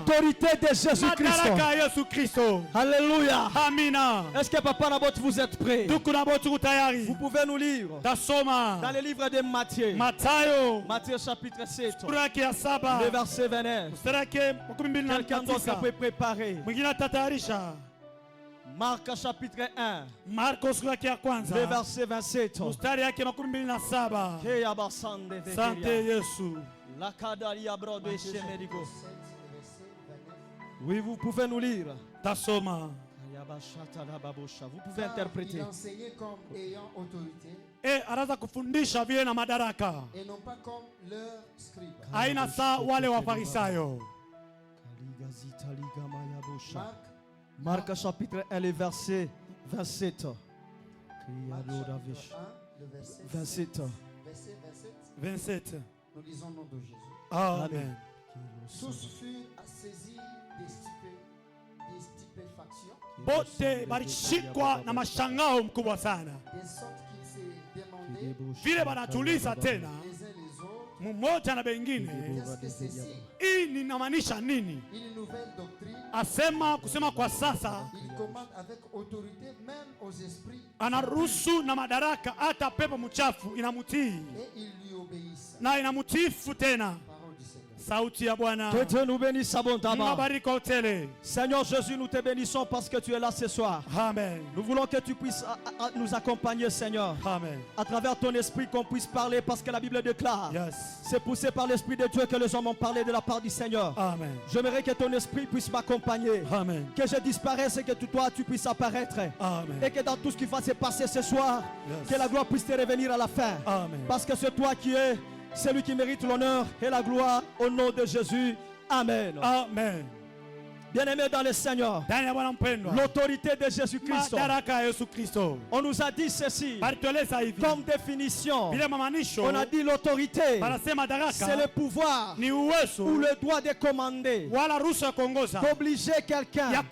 l'autorité de Jésus-Christ. Alléluia. Amina. Est-ce que Papa Nabot vous êtes prêts? Vous pouvez nous lire dans le livre de Matthieu. Matthieu chapitre 7. Le verset 29. Quelqu'un d'autre peut préparer. Marc chapitre 1. Le verset 27. Oui, vous pouvez nous lire. Vous pouvez interpréter. Il enseignait comme ayant autorité et non pas comme leur scribe. Marc chapitre 1, le verset 27. Verset 27. Nous lisons le nom de Jésus. Amen. Tous furent saisis des stupéfactions. Bote balishikwa na mashangao mkubwa sana. De sorte qu'ils se demandaient vile banatuliza tena les uns les autres, mmoja na bengine, qu'est-ce que ceci? hii ninamaanisha nini? Une nouvelle doctrine. Kusema kwa sasa Il commande avec autorité même aux esprits. anaruhusu na madaraka hata pepo mchafu inamutii Et ils lui obéissent. na inamutifu tena. Parole du Seigneur. Sauti ya Bwana. Que Dieu nous bénisse abondamment. Tele. Seigneur Jésus, nous te bénissons parce que tu es là ce soir. Amen. Nous voulons que tu puisses nous accompagner, Seigneur. Amen. À travers ton esprit, qu'on puisse parler parce que la Bible déclare. Yes. C'est poussé par l'Esprit de Dieu que les hommes ont parlé de la part du Seigneur. Amen. J'aimerais que ton esprit puisse m'accompagner. Amen. Que je disparaisse et que toi tu puisses apparaître. Amen. Et que dans tout ce qui va se passer ce soir, yes, que la gloire puisse te revenir à la fin. Amen. Parce que c'est toi qui es celui qui mérite l'honneur et la gloire au nom de Jésus. Amen. Amen. Bien-aimé dans le Seigneur, l'autorité de Jésus-Christ. On nous a dit ceci comme définition. On a dit l'autorité, c'est le pouvoir ou le droit de commander, d'obliger quelqu'un à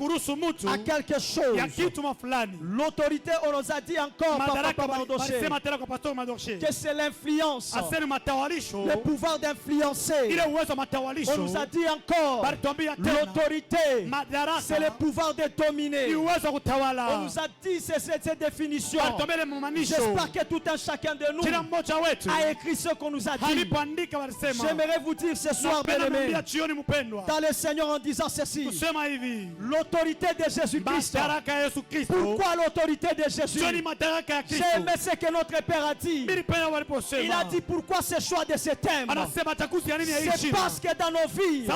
quelque chose. L'autorité, on nous a dit encore que c'est l'influence, le pouvoir d'influencer. On nous a dit encore l'autorité, c'est le pouvoir de dominer. On nous a dit cette définition. J'espère que tout un chacun de nous a écrit ce qu'on nous a dit. J'aimerais vous dire ce soir, bien-aimés, dans le Seigneur, en disant ceci: l'autorité de Jésus-Christ. Pourquoi l'autorité de Jésus? J'ai aimé ce que notre Père a dit. Il a dit pourquoi ce choix de ce thème. C'est parce que dans nos vies,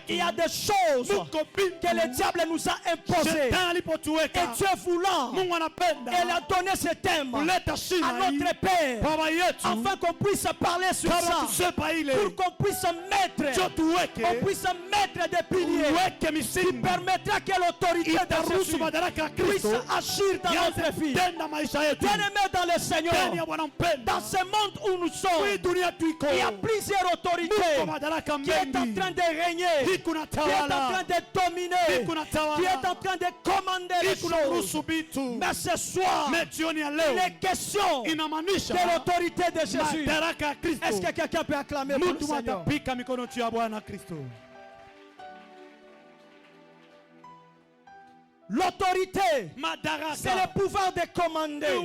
il y a des choses que le diable nous a imposées. Et Dieu voulant, il a donné ce thème à notre Père, afin qu'on puisse parler sur ça, pour qu'on puisse mettre des piliers qui permettra que l'autorité de Jésus puisse agir dans notre vie. Bien-aimés dans le Seigneur, dans ce monde où nous sommes, il y a plusieurs autorités qui est en train de régner, qui est en train de dominer, qui est en train de commander les choses. Mais ce soir, il est question de l'autorité de Jésus. Est-ce que quelqu'un peut acclamer pour le Seigneur? L'autorité, c'est le pouvoir de commander.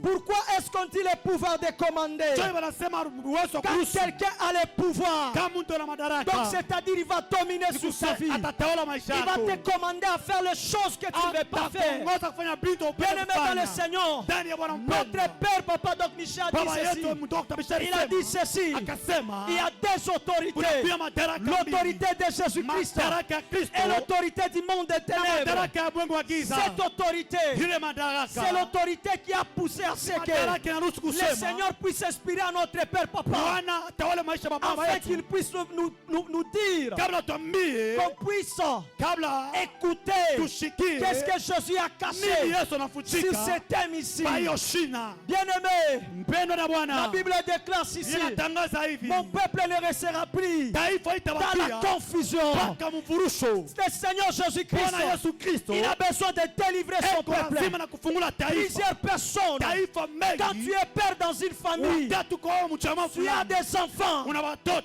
Pourquoi est-ce qu'on dit le pouvoir de commander? Quand quelqu'un a le pouvoir, donc c'est-à-dire il va dominer sur sa vie, il va te commander à faire les choses que tu ne veux pas faire. Bien-aimé dans le Seigneur, notre Père Papa Doc Michel a dit ceci. Il a dit ceci: il y a deux autorités, l'autorité de Jésus-Christ et l'autorité du monde des ténèbres. Cette autorité, c'est l'autorité qui a poussé à ce que le Seigneur puisse inspirer à notre Père Papa, afin qu'il puisse nous dire, qu'on puisse écouter qu'est-ce que Jésus a caché sur ce thème ici. Bien-aimé, la Bible déclare ici: mon peuple ne restera pris dans la confusion. Le Seigneur Jésus-Christ il a besoin de délivrer son peuple. Plusieurs personnes, quand tu es père dans une famille, tu as des enfants,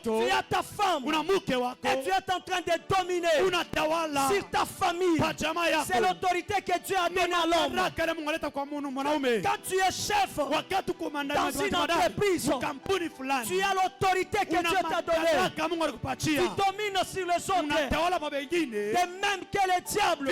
tu as ta femme, et tu es en train de dominer sur ta famille. C'est l'autorité que Dieu a donnée à l'homme. Quand tu es chef dans une entreprise, tu as l'autorité que Dieu t'a donnée. Tu domines sur les autres. De même que le diable,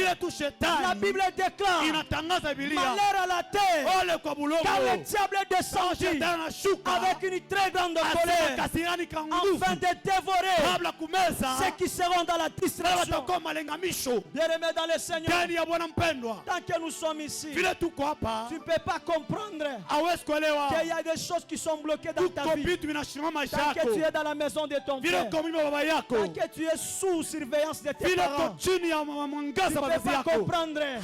la Bible déclare malheur à la terre, car le diable est descendu avec une très grande colère afin de dévorer ceux qui seront dans la distraction. Bien-aimés dans le Seigneur, tant que nous sommes ici, tu ne peux pas comprendre qu'il y a des choses qui sont bloquées dans ta vie. Tant que tu es dans la maison de ton père, tant que tu es sous surveillance de tes parents, tu ne peux pas comprendre. Tu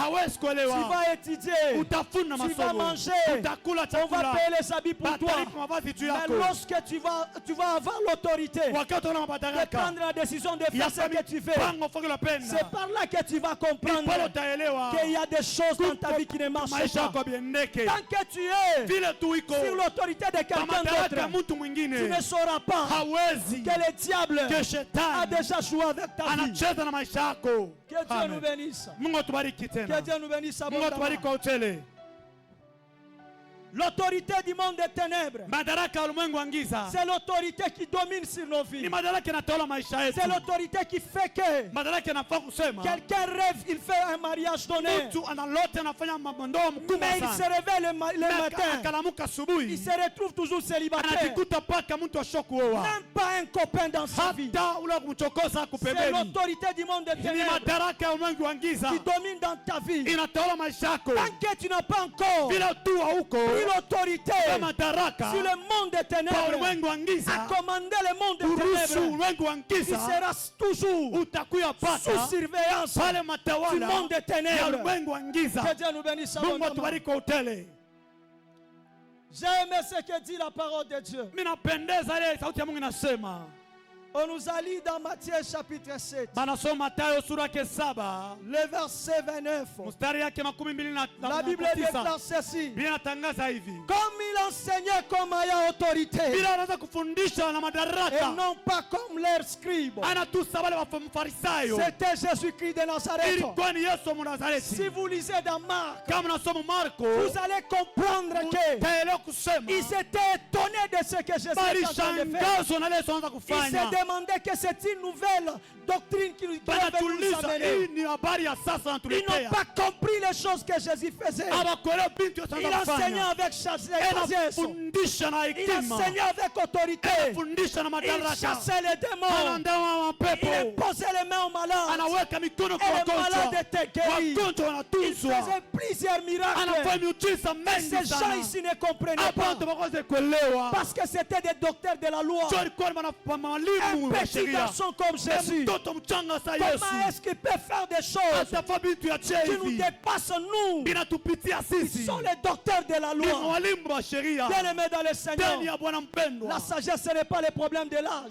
vas étudier, tu vas manger, on va payer les habits pour toi. Mais lorsque tu vas avoir l'autorité de prendre la décision de faire ce que tu fais, c'est par là que tu vas comprendre qu'il y a des choses dans ta vie qui ne marchent pas. Tant que tu es sur l'autorité de quelqu'un d'autre, tu ne sauras pas que le diable a déjà joué avec ta vie. Que Dieu nous bénisse. Que Dieu nous bénisse abondamment. L'autorité du monde des ténèbres, c'est l'autorité qui domine sur nos vies. C'est l'autorité qui fait que quelqu'un rêve, il fait un mariage donné, mais il se réveille le matin, il se retrouve toujours célibataire, même pas un copain dans sa vie. C'est l'autorité du monde des ténèbres qui domine dans ta vie. Tant que tu n'as pas encore l'autorité sur le monde des ténèbres, à commander le monde des ténèbres, il sera toujours sous surveillance du monde des ténèbres. Que Dieu nous bénisse abondamment. J'ai aimé ce que dit la parole de Dieu. On nous a lu dans Matthieu chapitre 7, le verset 29. La Bible déclare ceci: comme il enseignait comme ayant autorité, et non pas comme leurs scribes. C'était Jésus-Christ de Nazareth. Si vous lisez dans Marc, vous allez comprendre qu'ils étaient étonnés de ce que Jésus était en train de faire. Ils se demandaient que c'est une nouvelle doctrine qui nous amener. Ils n'ont pas compris les choses que Jésus faisait. Il enseignait avec sagesse. Il enseignait avec autorité. Il chassait les démons. Il imposait les mains aux malades. Et les malades étaient guéris. Il faisait plusieurs miracles. Mais ces gens ici ne comprenaient pas. Parce que c'était des docteurs de la loi. Un petit garçon comme Jésus, comment est-ce qu'il peut faire des choses qui nous dépassent nous? Ils sont les docteurs de la loi. Bien-aimés dans le Seigneur, la sagesse ce n'est pas le problème de l'âge.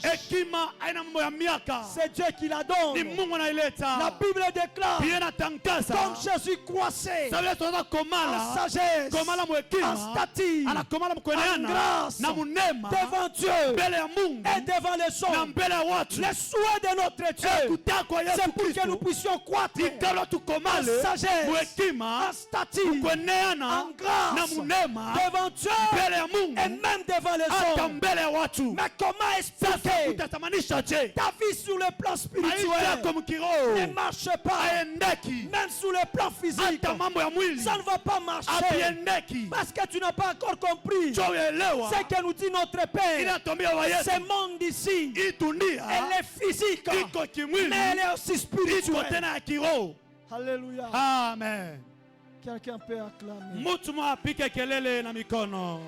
C'est Dieu qui la donne. La Bible déclare comme Jésus croissait en sagesse, en stature, en grâce devant Dieu et devant les hommes. Le souhait de notre Dieu, c'est pour que nous puissions croître en sagesse, en stature, en grâce devant Dieu et même devant les hommes. Mais comment expliquer ta vie sur le plan spirituel ne marche pas, même sur le plan physique ça ne va pas marcher, parce que tu n'as pas encore compris ce que nous dit notre Père. Ce monde ici, elle est physique, mais elle est aussi spirituelle. Alléluia. Amen. Quelqu'un peut acclamer. Mtu apige kelele na mikono.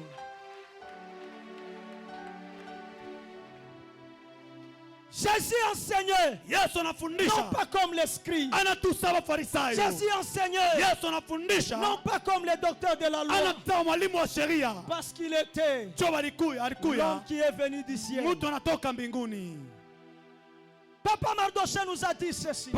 Jésus enseignait, non pas comme les scribes. Jésus enseignait, non pas comme les docteurs de la loi, parce qu'il était l'homme qui est venu du ciel. Papa Mardoché nous a dit ceci.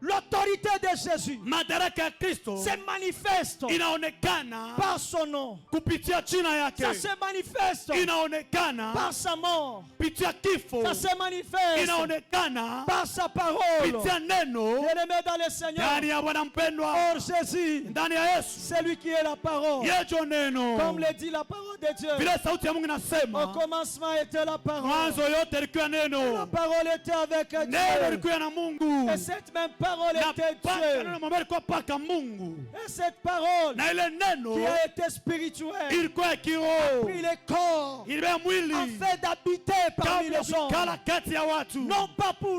L'autorité de Jésus madaraka ya Kristo se manifeste inaonekana par son nom. kupitia jina yake. Ça se manifeste Inaonekana par sa mort. kupitia kifo. Ça se manifeste Inaonekana par sa parole. kupitia neno. Bien-aimé dans le Seigneur. Ndani ya Bwana mpendwa. Or Jésus, Ndani ya Yesu. c'est lui qui est la parole. Yejo neno. Comme le dit la parole de Dieu. Vile sauti ya Mungu Au inasema. commencement était la parole. Mwanzo yote ilikuwa La neno. parole était avec Neno Dieu. ilikuwa na Mungu. Et cette même parole Na était paka Dieu. neno mwambie ilikuwa paka Mungu. Et cette parole Na ile neno qui a été spirituelle ilikuwa ya kiroho. pris le corps Ilibeba mwili. afin d'habiter parmi Kabla les hommes. kukala kati ya watu. Non pas pour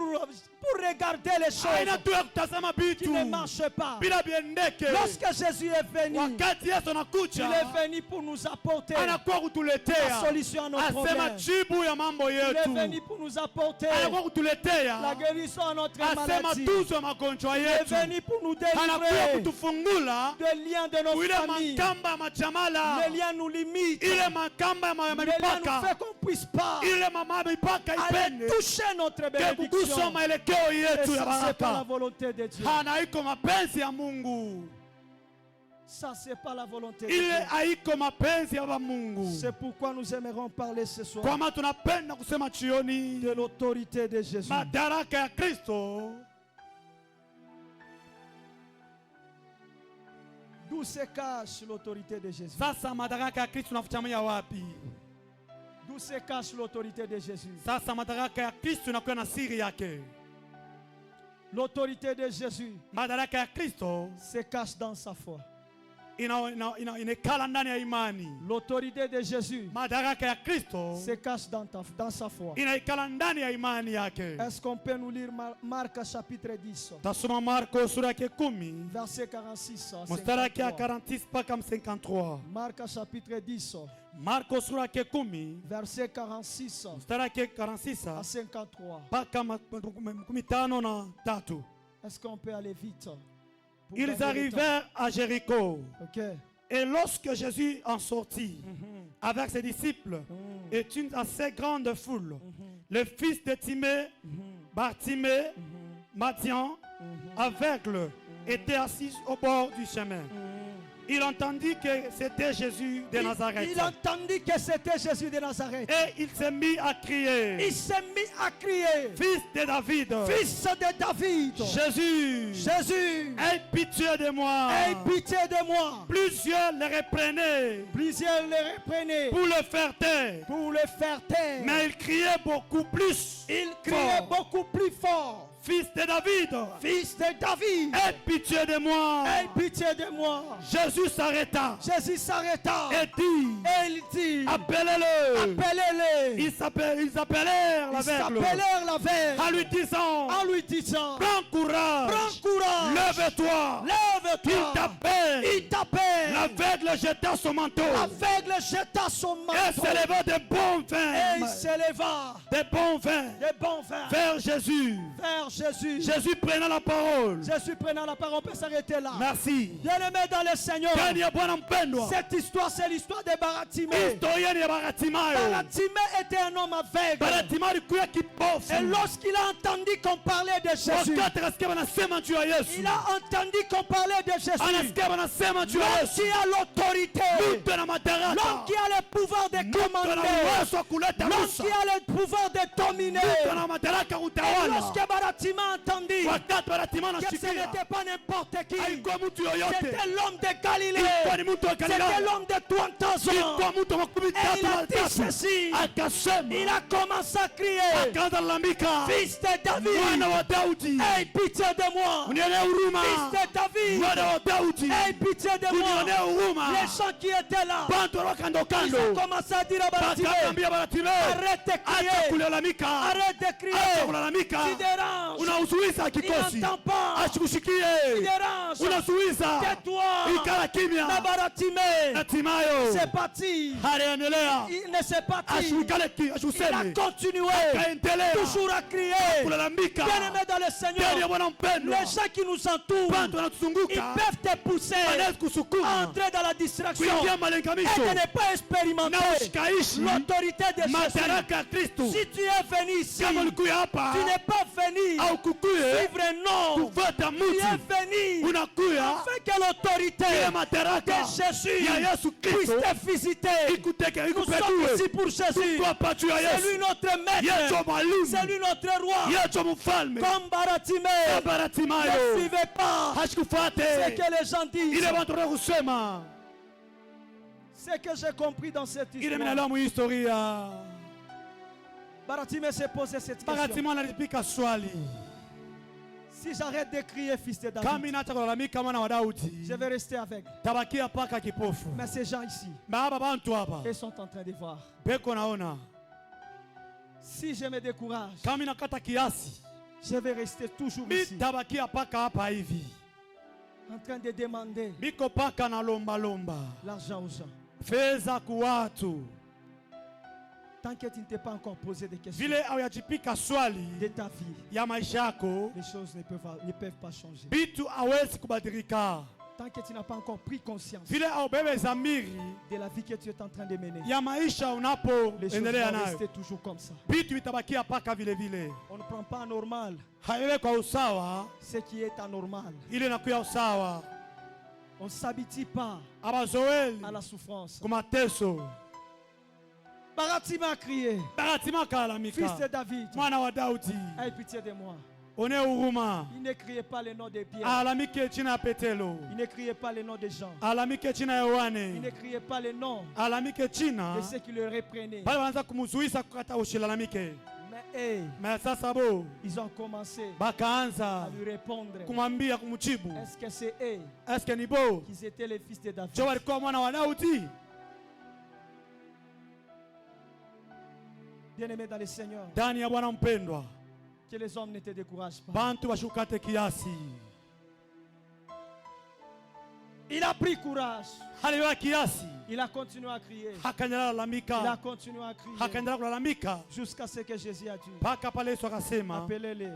regarder les Haina choses tu ya kutazama qui vitu ne marchent pas. bila biendeke. Lorsque Jésus est venu, Wakati Yesu il anakuja, est venu pour nous apporter anakuwa la kutuletea, solution à nos asema problèmes. jibu ya mambo Il est yetu, venu pour nous apporter anakuwa la kutuletea, guérison à notre asema maladie. tuzo ya magonjwa Il est yetu, venu pour nous anakuwa délivrer kutufungula des liens de nos ile familles. makamba ya machamala, Les liens nous limitent. ile makamba ya Les liens nous mipaka, fait qu'on puisse pas ile mipaka aller ipende toucher notre kugusa bénédiction. maelekeo Et yetu ya ça, c'est pas la baraka. volonté de Dieu. Haiko mapenzi ya Mungu, Ça, c'est pas la volonté de ile Dieu. haiko mapenzi ya Mungu. C'est pourquoi nous aimerons parler ce soir Kwa maana tunapenda kusema jioni de l'autorité de Jésus. madaraka ya Kristo. D'où se cache l'autorité de Jésus? Sasa madaraka ya Kristo tunafutamia wapi? D'où se cache l'autorité de Jésus? Sasa madaraka ya Kristo inakuwa na siri yake. L'autorité de Jésus Madaraka ya Kristo se cache dans sa foi. inekala ndani ya imani. L'autorité de Jésus Madaraka ya Kristo se cache dans sa foi. inaikala ndani ya imani yake. Est-ce qu'on peut nous lire Marc chapitre 10, Tasoma Marko sura yake 10 verset 46 à mstari yake ya 53. 46 mpaka 53. Marc chapitre 10, Marko sura yake 10 verset 46 mstari yake 46 à 53. mpaka 53. Est-ce qu'on peut aller vite? Pour Ils gagner le arrivèrent à Jéricho. temps. Ok. Et lorsque Jésus en sortit avec ses disciples et une assez grande foule, le fils de Timée, Bartimée, Matthian, aveugle, était assis au bord du chemin. Il entendit que c'était Jésus de Nazareth. Il entendit que c'était Jésus de Nazareth. Et il s'est mis à crier, Il s'est mis à crier, Fils de David, Fils de David, Jésus, Jésus, aie pitié de moi. aie pitié de moi. Plusieurs le reprenaient Plusieurs le reprenaient pour le faire taire. pour le faire taire. Mais il criait beaucoup plus. Il criait fort. beaucoup plus fort, Fils de David, Fils de David, aie pitié de moi. aie pitié de moi. Jésus s'arrêta Jésus s'arrêta et dit, et il dit, appelez-le. appelez-les. Ils appelèrent Ils l'aveugle s'appelèrent l'aveugle en lui disant, en lui disant, prends courage, prends courage, lève-toi. Il lève-toi. t'appelle. Il t'appelle. L'aveugle jeta son manteau L'aveugle jeta son et manteau s'éleva de bons et vins, il s'éleva de bons vins des bons vins vers Jésus. vers Jésus. Jésus prenant la parole. Jésus prenant la parole peut s'arrêter là. Merci. Bien-aimé dans le Seigneur, Ndani ya Bwana mpendwa, cette histoire c'est l'histoire de Baratimée. historia ni ya Baratimayo. Baratimée était un homme aveugle. Baratimayo alikuwa kipofu. Et lorsqu'il a entendu qu'on parlait de Jésus, Wakati akasikia wanasema juu ya Yesu, il a entendu qu'on parlait de Jésus. anasikia wanasema juu ya L'homme Yesu, qui a l'autorité, mtu ana madaraka, l'homme qui a le pouvoir de mtu ana commander, uwezo wa kuleta l'homme ruhusa, qui a le pouvoir de dominer. mtu ana madaraka Et utawala. lorsque Baratima a entendu Wakati Baratimayo que ce anasikia, n'était pas n'importe qui, alikuwa mtu yoyote, c'était l'homme de Galilée, ilikuwa ni mtu wa c'était Galilaya, l'homme de 30 ans. ilikuwa mtu wa makumi Et il tatu a na dit tatu. ceci, Akasema, il a commencé à crier, akaanza lalamika, Fils de David, mwana wa Daudi, aie pitié de moi. unionee huruma. Fils de David, Mwana wa Daudi, aie pitié de moi. unionee huruma. Les gens qui étaient là, Bantu walio kando ils kando ont commencé à dire à Baratimée, wakaambia Bartimayo, arrête de acha crier, kulalamika, arrête de acha crier, kulalamika, tu déranges, unauzuiza il kikosi, n'entend pas, tu asikushikie, déranges, unazuiza, tais-toi. ikala kimya. Na Baratimée, Bartimayo c'est parti, aliendelea, il ne s'est pas dit, ashikale il a ashuseme, continué, akaendelea toujours à crier. Bien-aimé dans le Seigneur, les gens qui nous entourent, ils peuvent te pousser à entrer dans la distraction et de ne pas expérimenter l'autorité de Jésus. Si tu es venu ici, tu n'es pas venu suivre un nom. Tu es venu afin que l'autorité de Jésus puisse te visiter. Nous sommes ici pour Jésus. C'est lui notre maître. C'est lui notre roi. Comme Baratimée. Ne suivez pas ce que les gens disent. Ce que j'ai compris dans cette histoire. Baratimée s'est posé cette question. Si j'arrête de crier fils de David, je vais rester avec. Mais ces gens ici, ils sont en train de voir. Si je me décourage, je vais rester toujours ici. En train de demander l'argent aux gens. Tant que tu ne t'es pas encore posé des questions de ta vie, les choses ne peuvent pas changer. Tant que tu n'as pas encore pris conscience de la vie que tu es en train de mener, les choses vont rester toujours comme ça. On ne prend pas anormal ce qui est anormal. On ne s'habitue pas à la souffrance. Baratimée a crié, fils de David, aie pitié de moi. Il ne criait pas le nom de Pierre. Il ne criait pas le nom de Jean. Il ne criait pas le nom de ceux qui le reprenaient. Mais ils ont commencé à lui répondre. Est-ce que c'est eux qui étaient les fils de David? Bien-aimé dans le Seigneur, que les hommes ne te découragent pas. Il a pris courage. Il a continué à crier. Il a continué à crier. Jusqu'à ce que Jésus a dit, appelez-les.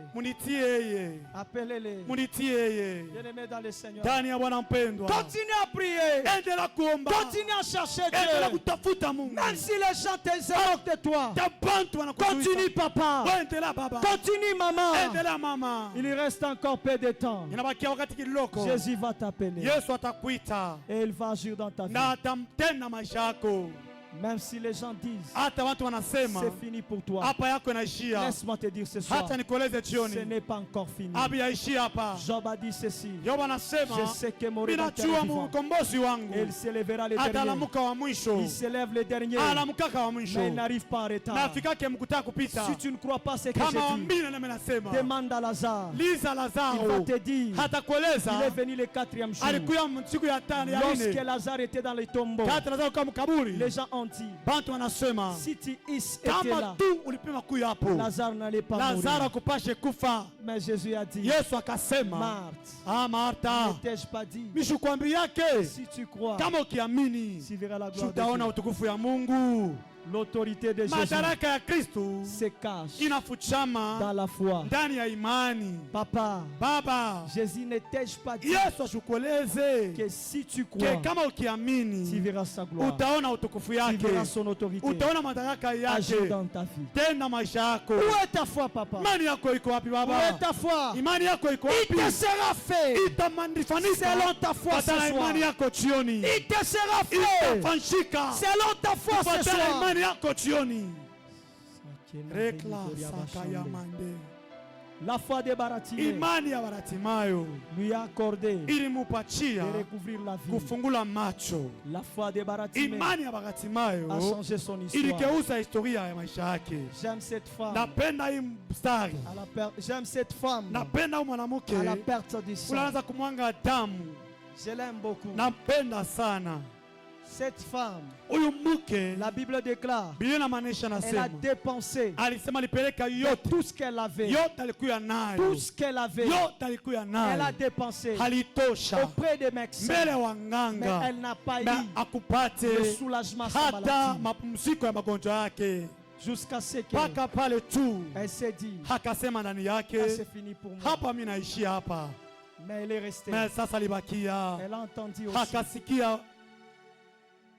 Appelez-les. Bien-aimés dans le Seigneur, continue à prier. Continue à chercher Dieu. Même si les gens t'exhortent de toi, continue papa. Continue maman. Il reste encore peu de temps. Jésus va t'appeler. Et il va agir dans ta vie. Même si les gens disent c'est fini pour toi, laisse-moi te dire ce soir, ce n'est pas encore fini. Job a dit ceci, je sais que mon rédempteur est vivant et il s'élèvera le dernier. Il s'élève le dernier, mais il n'arrive pas en retard. Si tu ne crois pas ce que je dis, demande à Lazare. Il va te dire, il est venu le 4e jour. Lorsque Lazare était dans le tombeau, les gens ont dit, si tu étais là, Lazare n'allait pas mourir. Mais Jésus a dit, Marthe, ne t'ai-je pas dit, si tu crois, tu verras la gloire de Dieu. L'autorité de Jésus se cache dans la foi. Papa, Jésus ne t'ai-je pas dit que si tu crois, tu verras sa gloire, tu verras son autorité agir dans ta vie. Où est ta foi, papa? Où est ta foi? Il te sera fait selon ta foi ce soir. Il te sera fait selon ta foi ce soir. La foi de Baratimée lui a accordé de recouvrir la vie. La foi de Baratimée a changé son histoire. J'aime cette femme. J'aime cette femme à la perte du sang. Je l'aime beaucoup. Cette femme, la Bible déclare, elle a dépensé tout ce qu'elle avait. Tout ce qu'elle avait, elle a dépensé auprès des médecins. Mais elle n'a pas eu le soulagement sans maladie. Jusqu'à ce que mpaka pale tu elle s'est dit, akasema ndani yake, c'est fini pour moi. hapa mimi naishia hapa. Mais elle est restée. Mais sasa libakia, Elle a entendu aussi. akasikia,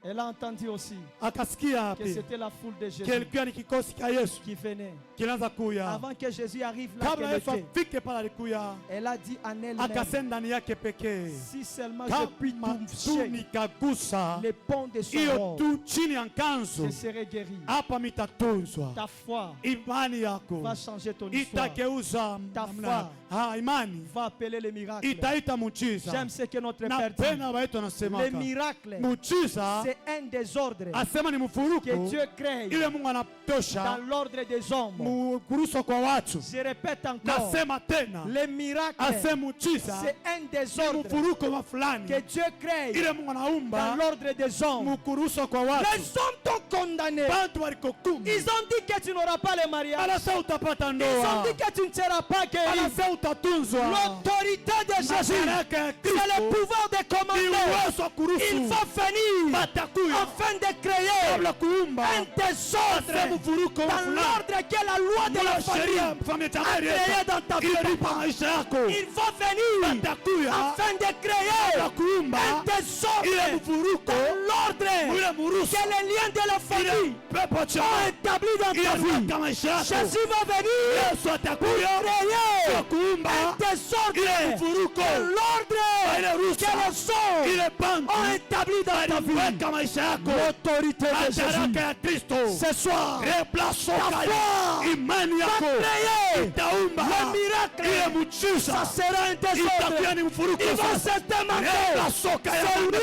Elle a entendu aussi akasikia que c'était la foule de Jésus kilikuwa ni kikosi cha Yesu qui venait. kinaanza kuya. Avant que Jésus arrive là, Kabla qu'elle Yesu était, afike pale alikuya, elle a dit en elle-même, akasema ndani yake pekee, si seulement je puis kama tu toucher nikagusa les ponts de son hiyo robe, tu chini ya nkanzu, je serai guéri. hapa mitatunzwa. Ta foi Imani yako va changer ton histoire. itageuza Ta namna. foi Imani va appeler les miracles. itaita muujiza. J'aime ce que notre Na Père dit. pena wetu anasema Les miracles, muujiza, c'est un désordre asema ni que mfuruko Dieu crée ile Mungu dans anatosha l'ordre des hommes. mkuruso kwa watu. Je répète encore, Nasema tena, les miracles, asema muujiza c'est un ni désordre mfuruko wa fulani que Dieu crée ile Mungu dans anaumba l'ordre des hommes. mkuruso kwa Les watu. hommes t'ont condamné. Watu walikokumi, Ils ont dit que tu n'auras pas le mariage. anasema utapata Ils ont ndoa, dit que tu ne seras pas guéri. anasema utatunzwa. L'autorité de Jésus, Madaraka ya c'est le Kristo pouvoir de ni commander. uwezo wa Il kuruhusu va venir batakuya afin de créer kabla kuumba un désordre asema mfuruko wa dans fulani. l'ordre que la loi de la famille Sheria familia a tayari créé dans ta vie. ililipa maisha yako. Il va venir Batakuya afin de créer kabla kuumba un désordre ile mfuruko dans l'ordre ule murusu que les liens de la famille pepo cha ont établi dans ta vie. ililipa maisha yako. Jésus va venir Yesu atakuya créer kwa kuumba un désordre ile mfuruko dans l'ordre ile rusa que les hommes ile pango ont établi dans ta vie. weka maisha yako. L'autorité de Jésus. Madaraka ya Kristo Ce soir, replasoka foi imani va yako créer itaumba le miracle. ile muujiza. Ça sera un Itakuwa ni désordre. mfuruko Il va sasa. se demander. Replasoka ya C'est mande. lui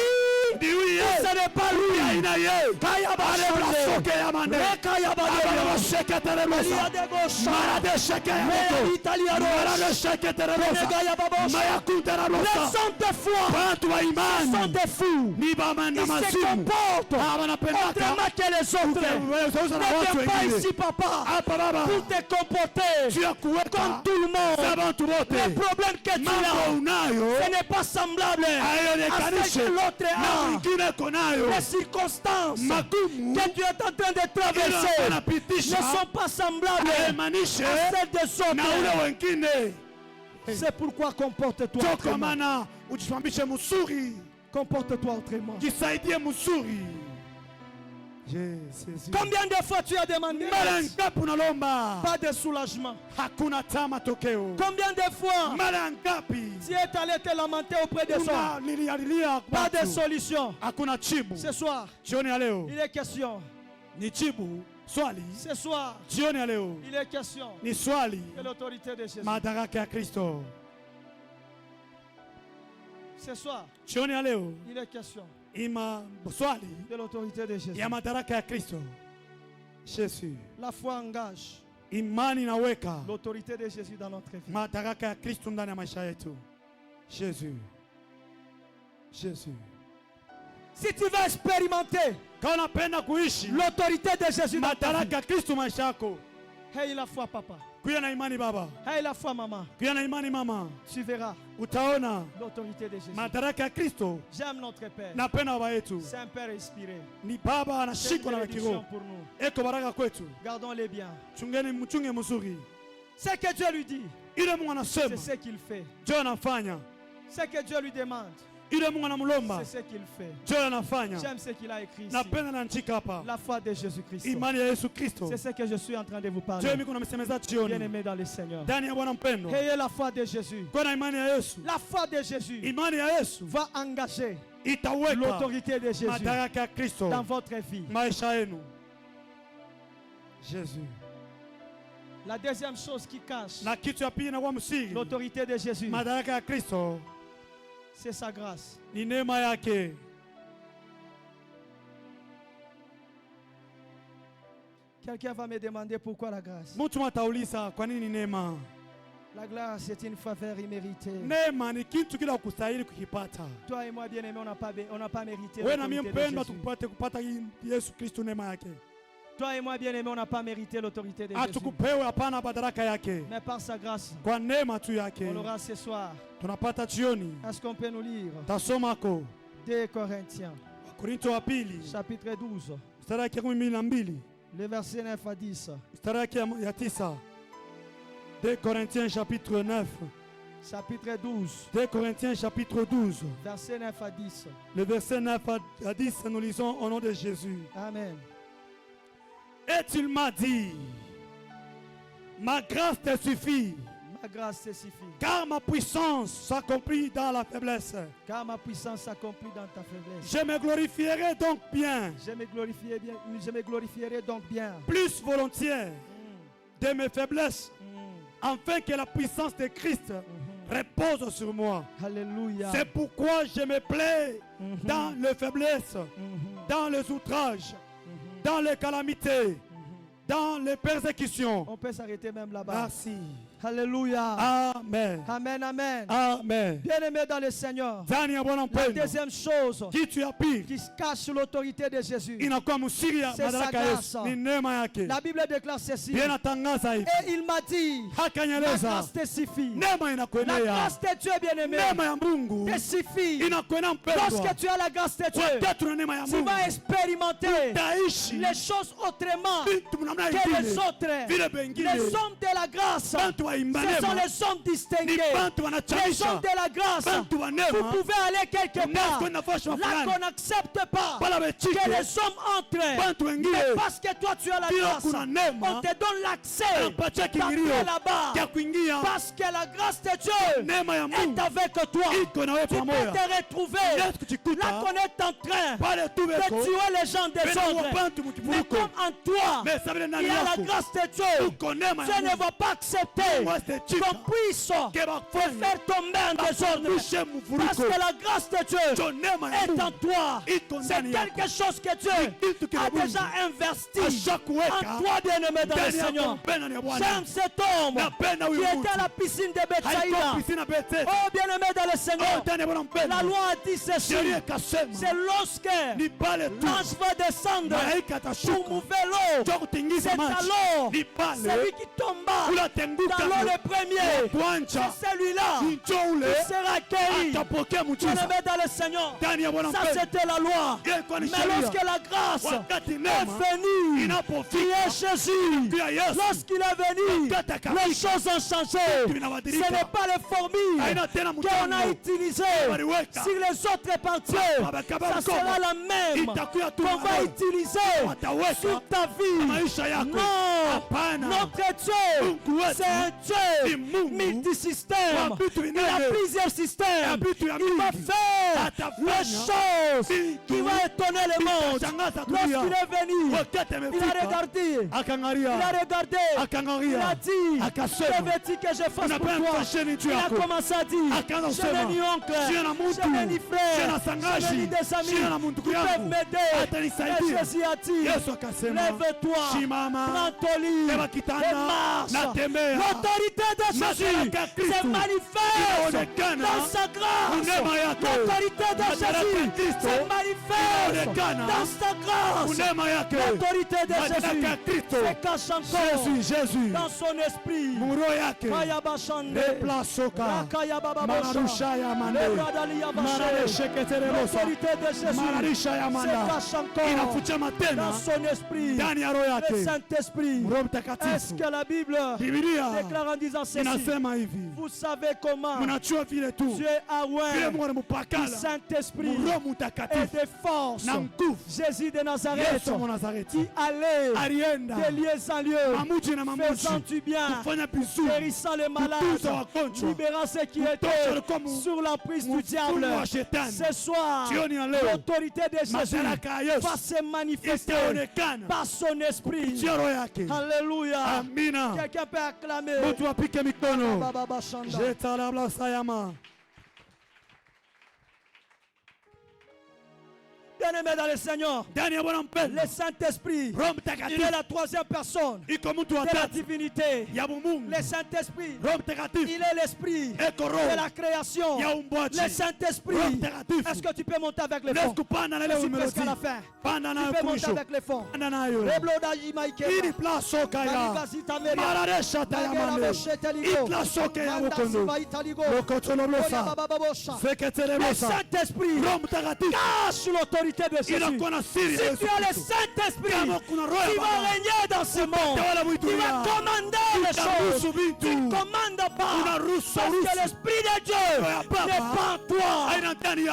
Ndiye ou ce n'est pas lui. aina ye Kaya replasoka ya mande. Rekaya Abana basheke teremosa. Mara de sheke ya moto. Mara de sheke teremosa. Maya kuteremosa. Les hommes de foi Watu wa sont imani des fous. ni bamanda Ils se mazimu comportent wanapendaka autrement que les autres. kuzungumza na Ne watu viens pas wengine. ici, papa, Hapa baba pour te comporter juu ya kuweka comme tout le monde. sabantu Le wote problème que tu mambo as, unayo ce n'est pas semblable à ce haionekanishe que l'autre na a. mwingine ko nayo. Les circonstances Magumu que tu es en train de ile traverser ne anapitisha sont pas semblables haimaanishi à celles des na ule autres. wengine. C'est pourquoi comporte-toi Ndio kwa autrement. maana ujifambishe mzuri, Comporte-toi autrement. jisaidie mzuri. Jésus. Combien de fois tu as demandé? Mara ngapi unalomba Pas de soulagement. hakuna hata matokeo? Combien de fois Mara ngapi tu es allé te lamenter auprès de soi? unalilia Pas de watu, solution. hakuna jibu. Ce soir, Jioni ya leo il est question. ni jibu swali. Ce soir, Jioni ya leo il est question ni swali. de l'autorité de Jésus. Madaraka ya Kristo. Ce soir, Jioni ya leo il est question ima swali de l'autorité de Jésus. ya madaraka ya Kristo. Yesu, La foi engage imani inaweka l'autorité de Jésus dans notre vie. madaraka ya Kristo ndani ya maisha yetu. Yesu, Yesu, Si tu veux expérimenter kama unapenda kuishi l'autorité de Jésus dans ta vie, madaraka ya Kristo maisha yako, hey la foi papa, kuya na imani baba, hey la foi maman, kuya na imani mama, tu verras utaona l'autorité de Jésus. madaraka ya Kristo. J'aime notre Père. Napenda baba yetu C'est un Père inspiré. ni baba C'est une anashikwa na bénédiction kiroho, pour nous. eko baraka kwetu. Gardons-les bien. Chungeni, mchunge mzuri. Ce que Dieu lui dit, Ile Mungu c'est anasema ce qu'il fait. Dieu anafanya. Ce que Dieu lui demande, Ile Mungu anamlomba c'est ce qu'il fait. Dieu anafanya. J'aime ce qu'il a écrit ici. Napenda na nchika hapa La foi de Jésus-Christ. imani ya Yesu Kristo. C'est ce que je suis en train de vous parler. Dieu miko namesemeza jioni Bien-aimé dans le Seigneur. ndani ya Bwana mpendo. Ayez la foi de Jésus. Kwa na imani ya Yesu, La foi de Jésus imani ya Yesu va engager itaweka l'autorité de Jésus madaraka ya Kristo dans votre vie. maisha yenu. Jésus. La deuxième chose qui cache Na kitu ya pili na kwa msingi l'autorité de Jésus, madaraka ya Kristo c'est sa grâce. ni neema yake. Quelqu'un va me demander pourquoi la grâce. Mtu atauliza kwa nini neema? La grâce, c'est une faveur imméritée. Neema ni kitu kila ukustahili kukipata. Toi et moi, bien-aimés, on n'a pas mérité Wewe na mimi l'autorité de mpendwa Jésus. kupata Yesu Kristo neema yake. Toi et moi, bien-aimés, on n'a pas mérité l'autorité de Jésus. Hatukupewa hapana madaraka yake. Mais par sa grâce, Kwa neema tu yake on l'aura ce soir. tunapata jioni. Est-ce qu'on peut nous lire Tasomako 2 Corinthiens, Korinto wa pili chapitre 12, mstari wa 12. Le verset 9 à 10. 2 Corinthiens chapitre 9. Chapitre 12. 2 Corinthiens chapitre 12. Verset 9 à 10. Le verset 9 à 10, nous lisons au nom de Jésus. Amen. Et il m'a dit, ma grâce te suffit. Ma grâce te suffit. Car ma puissance s'accomplit dans la faiblesse. Car ma puissance s'accomplit dans ta faiblesse. Je me glorifierai donc bien. Je me glorifierai donc bien. Plus volontiers de mes faiblesses. Afin que la puissance de Christ repose sur moi. Alléluia. C'est pourquoi je me plais dans les faiblesses, dans les outrages, dans les calamités, dans les persécutions. On peut s'arrêter même là-bas. Merci. Alléluia. Amen. Amen, amen. Amen. Bien-aimé dans le Seigneur. La deuxième chose qui se cache sous l'autorité de Jésus, c'est sa grâce. La Bible déclare ceci. Et il m'a dit, ma grâce te suffit. La grâce de Dieu, bien-aimé, te suffit. Lorsque tu as la grâce de Dieu, tu vas expérimenter les choses autrement que les autres. Les hommes de la grâce, ce sont les hommes distingués. Les hommes de la grâce, vous pouvez aller quelque part là qu'on n'accepte pas que les hommes entrent. Mais parce que toi tu as la grâce, on te donne l'accès d'entrer là-bas. Parce que la grâce de Dieu est avec toi. Tu peux te retrouver là qu'on est en train de tuer les gens des autres. Mais comme en toi il y a la grâce de Dieu, Dieu ne va pas accepter qu'on puisse faire tomber en désordre. Parce que la grâce de Dieu est en toi. C'est quelque chose que Dieu a déjà investi en toi, bien-aimé dans le Seigneur. J'aime cet homme qui était à la piscine de Bethsaïda. Oh, bien-aimé dans le Seigneur, la loi a dit ceci. C'est lorsque l'ange va descendre pour mouver l'eau, c'est alors celui qui tomba dans l'eau le premier, c'est celui-là qui sera accueilli. Bien-aimé dans le Seigneur, ça c'était la loi. Mais lorsque la grâce est venue, qui est Jésus, lorsqu'il est venu, les choses ont changé. Ce n'est pas les formules qu'on a utilisées sur les autres parties. Ça sera la même qu'on va utiliser sur ta vie. Non, notre Dieu, c'est un Dieu multisystème. Il a plusieurs systèmes. Il va faire les choses qui vont étonner le monde. Lorsqu'il est venu, il a regardé. Il a dit, que veux-tu que je fasse pour toi? Il a commencé à dire, j'ai venu oncle, j'ai venu frère, j'ai venu des amis qui peuvent m'aider. Et Jésus a dit, lève-toi, prends ton lit et marche. L'autorité de Jésus se manifeste dans sa grâce. L'autorité de Jésus se manifeste dans sa grâce. L'autorité de Jésus se cache encore dans son esprit. L'autorité de Jésus se cache encore dans son esprit. Le Saint-Esprit. Est-ce que la Bible déclare en disant ceci? Vous savez comment Dieu a oint du Saint-Esprit et de force Jésus de Nazareth, qui allait de lieu en lieu, faisant du bien, guérissant les malades, libérant ceux qui étaient sur l'emprise du diable. Ce soir, l'autorité de Jésus va se manifester par son esprit. Alléluia. Quelqu'un peut acclamer. Bien-aimé dans le Seigneur, le Saint-Esprit, il est la troisième personne de la divinité. Le Saint-Esprit, il est l'esprit de la création. Le Saint-Esprit, est-ce que tu peux monter avec les fonds? Je suis presque à la fin. Tu peux monter avec les fonds. Le Saint-Esprit cache l'autorité l'autorité de Jésus. Si tu as le Saint-Esprit qui va régner dans ce monde, qui va commander les choses, tu ne commandes pas. Parce que l'Esprit de Dieu n'est pas en toi. Tu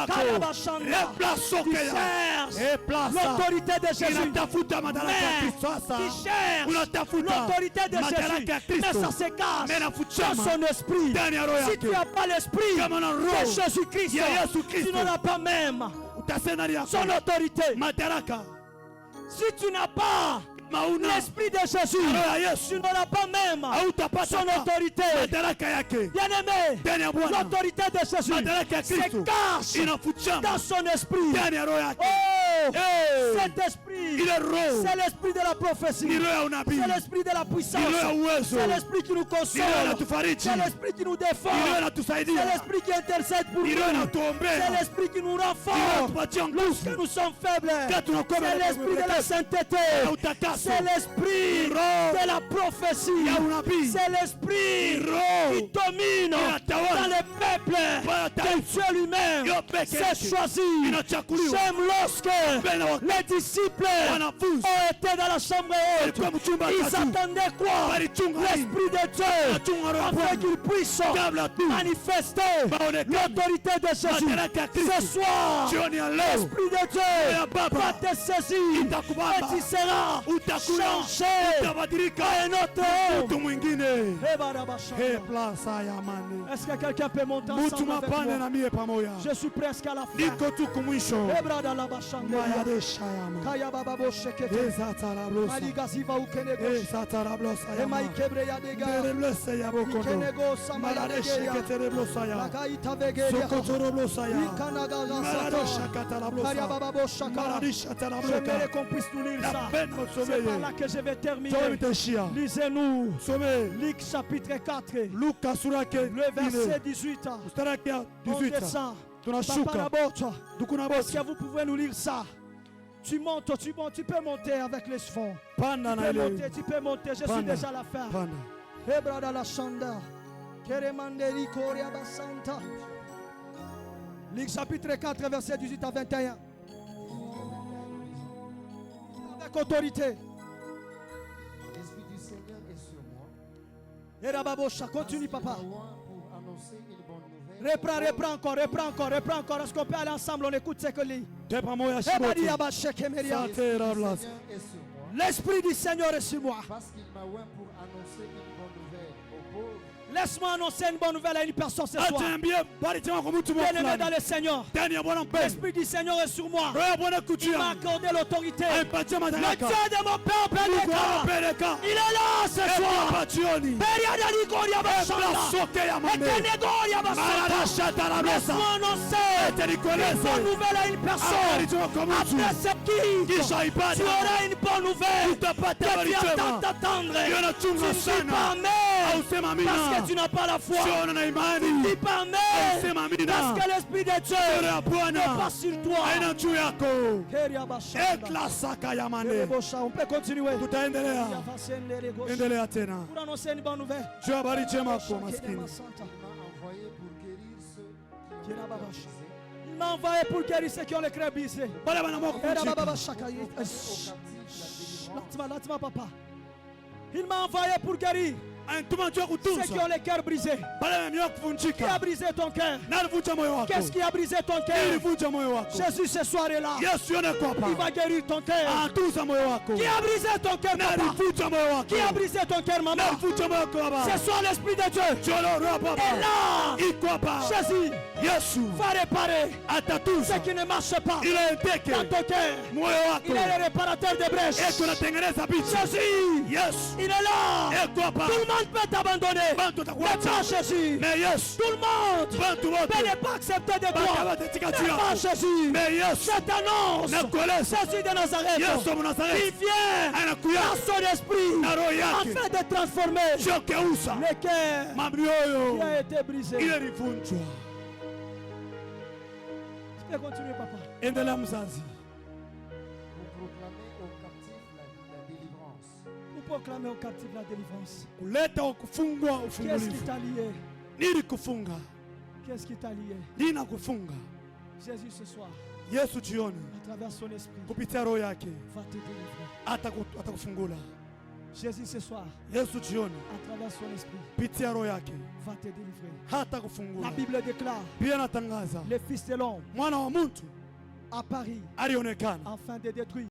cherches l'autorité de Jésus. Tu cherches l'autorité de Jésus. Mais ça se cache dans son esprit. Si tu n'as pas l'esprit de Jésus-Christ, tu n'auras pas même son autorité. Si tu n'as pas l'esprit de Jésus, tu n'auras pas même son autorité. Bien-aimé, l'autorité de Jésus se cache dans son esprit. Oh, cet esprit, c'est l'esprit de la prophétie, c'est l'esprit de la puissance, c'est l'esprit qui nous console, c'est l'esprit qui nous défend, c'est l'esprit qui intercède pour nous, c'est l'esprit qui nous rend forts lorsque nous sommes faibles, c'est l'esprit de la sainteté, c'est l'esprit de la prophétie, c'est l'esprit qui domine dans le peuple que Dieu lui-même s'est choisi. J'aime lorsque les disciples ont été dans la chambre haute, ils attendaient quoi? L'esprit de Dieu, afin qu'ils puissent manifester l'autorité de Jésus. Ce soir, l'esprit de Dieu va te saisir et tu seras changé à un autre homme. Est-ce que quelqu'un peut monter ensemble avec moi? Je suis presque à la fin. Kaya baba bosheke Maligaziva ukenego Emai kebreya dega Ikenego samaladegeya Lagaita vegeya Ikanaga sato Kaya baba boshaka. J'aimerais qu'on puisse nous lire ça. C'est par là que je vais terminer. Lisez-nous Luc chapitre 4 le verset 18. On descend. Est-ce que vous pouvez nous lire ça? Tu montes, tu peux monter avec les fonds. Tu peux monter, je suis déjà à la fin. Hebrada la chanda. Keremanderi koria basanta. Luc chapitre 4 verset 18 à 21. Avec autorité. L'Esprit du Seigneur est sur moi. Erababosha, continue papa. Reprends encore. Est-ce qu'on peut aller ensemble? On écoute ce que lit. L'Esprit du Seigneur est sur moi. Parce qu'il m'a oint pour annoncer une bonne nouvelle aux pauvres. Laisse-moi annoncer une bonne nouvelle à une personne ce soir. Bien-aimé dans le Seigneur, l'Esprit du Seigneur est sur moi. Il m'a accordé l'autorité. Le Dieu de mon père, Pénéka, il est là ce soir. Laisse-moi annoncer une bonne nouvelle à une personne. Après ce qui, tu auras une bonne nouvelle que tu attends t'attendre. Tu ne suis pas amen parce que tu n'as pas la foi. Tu ne dis pas amen parce que l'Esprit de Dieu n'est pas sur toi. On peut continuer pour annoncer une bonne nouvelle. Il m'a envoyé pour guérir ceux qui ont brisé. Il m'a envoyé pour guérir ceux qui ont le cœur brisé. Papa. Il m'a envoyé pour guérir ceux qui ont le cœur brisé. Qui a brisé ton cœur? Qu'est-ce qui a brisé ton cœur? Jésus ce soir est là. Il va guérir ton cœur. Qui a brisé ton cœur, papa? Qui a brisé ton cœur, maman? Ce soir l'Esprit de Dieu est là. Jésus va réparer ce qui ne marche pas dans ton cœur. Il est le réparateur des brèches. Jésus, il est là. Tout le monde peut t'abandonner. Mais pas Jésus. Tout le monde peut ne pas accepter de toi. Mais pas Jésus. Je t'annonce Jésus de Nazareth. Il vient dans son esprit afin de transformer le cœur qui a été brisé. Tu peux continuer, papa. Pour proclamer aux captifs la délivrance. Qu'est-ce qui t'a lié? Qu'est-ce qui t'a lié? Jésus ce soir, Yesu jioni à travers son esprit, kupitia roho yake va te délivrer. atakufungula. Jésus ce soir, Yesu jioni à travers son esprit, kupitia roho yake va te délivrer. hatakufungula. La Bible déclare, Pia natangaza le Fils de l'homme mwana wa mtu à Paris alionekana afin de détruire